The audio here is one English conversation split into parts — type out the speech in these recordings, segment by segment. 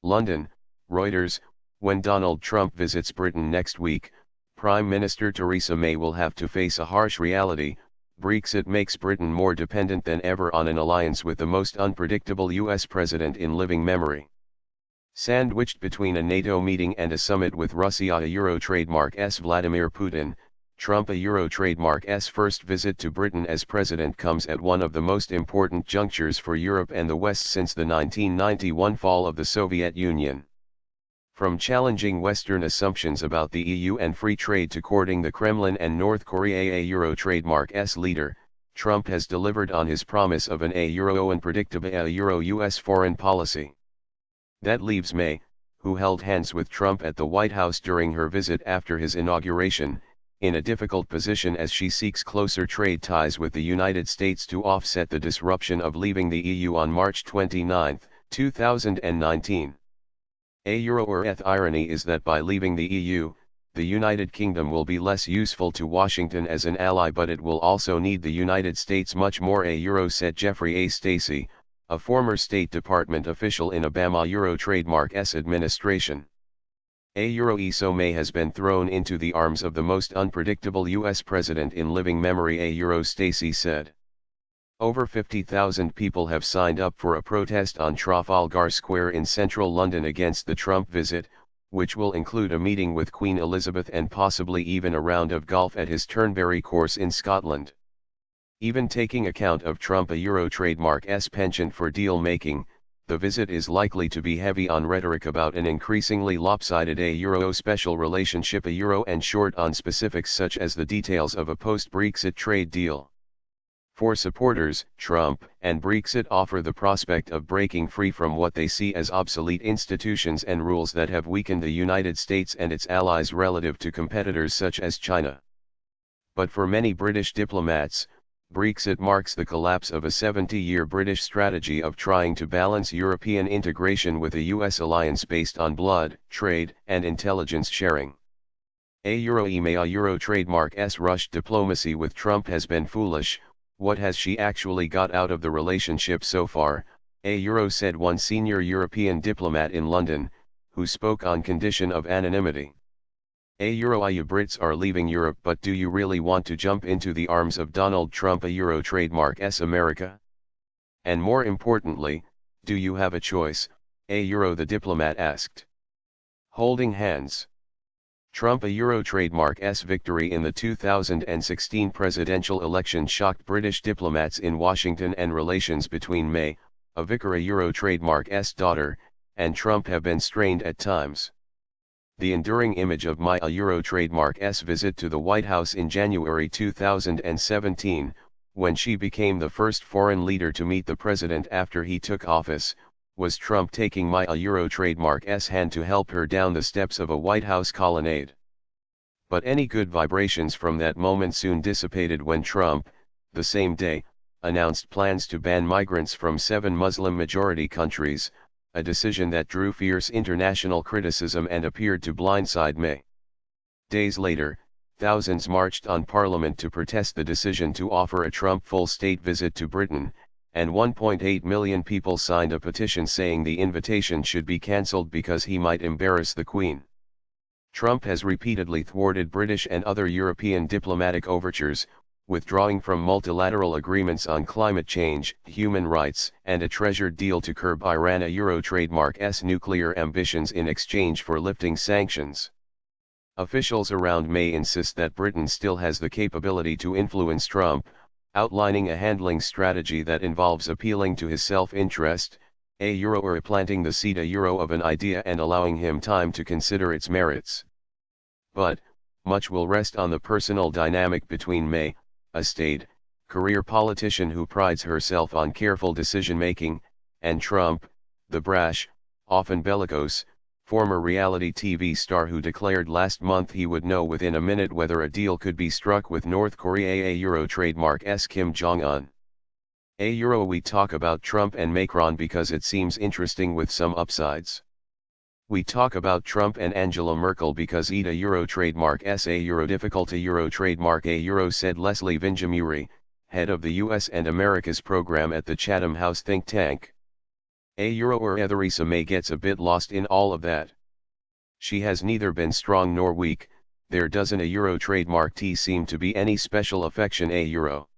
London, Reuters. When Donald Trump visits Britain next week, Prime Minister Theresa May will have to face a harsh reality. Brexit makes Britain more dependent than ever on an alliance with the most unpredictable US president in living memory. Sandwiched between a NATO meeting and a summit with Russia, a Euro trademark's Vladimir Putin, Trump, a Euro trademark's first visit to Britain as president comes at one of the most important junctures for Europe and the West since the 1991 fall of the Soviet Union. From challenging Western assumptions about the EU and free trade to courting the Kremlin and North Korea, a Euro trademark's leader, Trump has delivered on his promise of an Euro unpredictable Euro-US foreign policy. That leaves May, who held hands with Trump at the White House during her visit after his inauguration, in a difficult position as she seeks closer trade ties with the United States to offset the disruption of leaving the EU on March 29, 2019. A Euro-Earth irony is that by leaving the EU, the United Kingdom will be less useful to Washington as an ally, but it will also need the United States much more, a Euro, said Jeffrey A. Stacey, a former State Department official in Obama Euro trademark's administration. A Euro, so May has been thrown into the arms of the most unpredictable US president in living memory, a Euro, Stacey said. Over 50,000 people have signed up for a protest on Trafalgar Square in central London against the Trump visit, which will include a meeting with Queen Elizabeth and possibly even a round of golf at his Turnberry course in Scotland. Even taking account of Trump, a Euro trademark's penchant for deal-making, the visit is likely to be heavy on rhetoric about an increasingly lopsided a Euro special relationship, a Euro, and short on specifics such as the details of a post-Brexit trade deal. For supporters, Trump and Brexit offer the prospect of breaking free from what they see as obsolete institutions and rules that have weakened the United States and its allies relative to competitors such as China. But for many British diplomats, Brexit marks the collapse of a 70-year British strategy of trying to balance European integration with a US alliance based on blood, trade, and intelligence sharing. A Euro trademark's rushed diplomacy with Trump has been foolish. What has she actually got out of the relationship so far? A Euro, said one senior European diplomat in London, who spoke on condition of anonymity. A Euro, you Brits are leaving Europe, but do you really want to jump into the arms of Donald Trump, a Euro trademark's America? And more importantly, do you have a choice? A Euro, the diplomat asked. Holding hands. Trump, a Euro trademark's victory in the 2016 presidential election shocked British diplomats in Washington, and relations between May, a vicar, a Euro trademark's daughter, and Trump have been strained at times. The enduring image of May, a Euro trademark's visit to the White House in January 2017, when she became the first foreign leader to meet the president after he took office, was Trump taking May, a Euro trademark's hand to help her down the steps of a White House colonnade. But any good vibrations from that moment soon dissipated when Trump, the same day, announced plans to ban migrants from 7 Muslim-majority countries, a decision that drew fierce international criticism and appeared to blindside May. Days later, thousands marched on Parliament to protest the decision to offer a Trump full state visit to Britain, and 1.8 million people signed a petition saying the invitation should be cancelled because he might embarrass the Queen. Trump has repeatedly thwarted British and other European diplomatic overtures, withdrawing from multilateral agreements on climate change, human rights, and a treasured deal to curb Iran, a Euro trademark's nuclear ambitions, in exchange for lifting sanctions. Officials around May insist that Britain still has the capability to influence Trump, outlining a handling strategy that involves appealing to his self-interest, a Euro, or planting the seed, a Euro, of an idea and allowing him time to consider its merits. But, much will rest on the personal dynamic between May, a staid, career politician who prides herself on careful decision-making, and Trump, the brash, often bellicose, former reality TV star who declared last month he would know within a minute whether a deal could be struck with North Korea, a Euro trademark's Kim Jong-un. A Euro, we talk about Trump and Macron because it seems interesting with some upsides. We talk about Trump and Angela Merkel because a Euro trademark's a Euro difficult, a Euro trademark, a Euro, said Leslie Vinjamuri, head of the US and America's program at the Chatham House think tank. A euro or Theresa May gets a bit lost in all of that. She has neither been strong nor weak, there doesn't a euro trademark T seem to be any special affection a euro.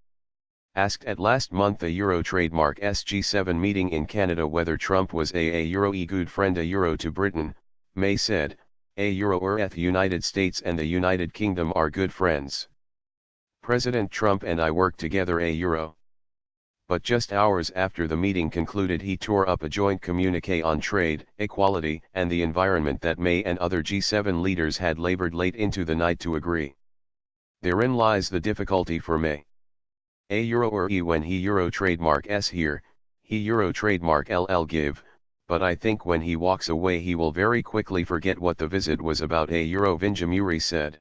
Asked at last month a euro trademark G7 meeting in Canada whether Trump was a euro good friend a euro to Britain, May said, a euro or the United States and the United Kingdom are good friends. President Trump and I work together a euro. But just hours after the meeting concluded he tore up a joint communiqué on trade, equality and the environment that May and other G7 leaders had labored late into the night to agree. Therein lies the difficulty for May. A euro or when he euro trademark s here, he euro trademark ll give, but I think when he walks away he will very quickly forget what the visit was about a euro Vinjamuri said.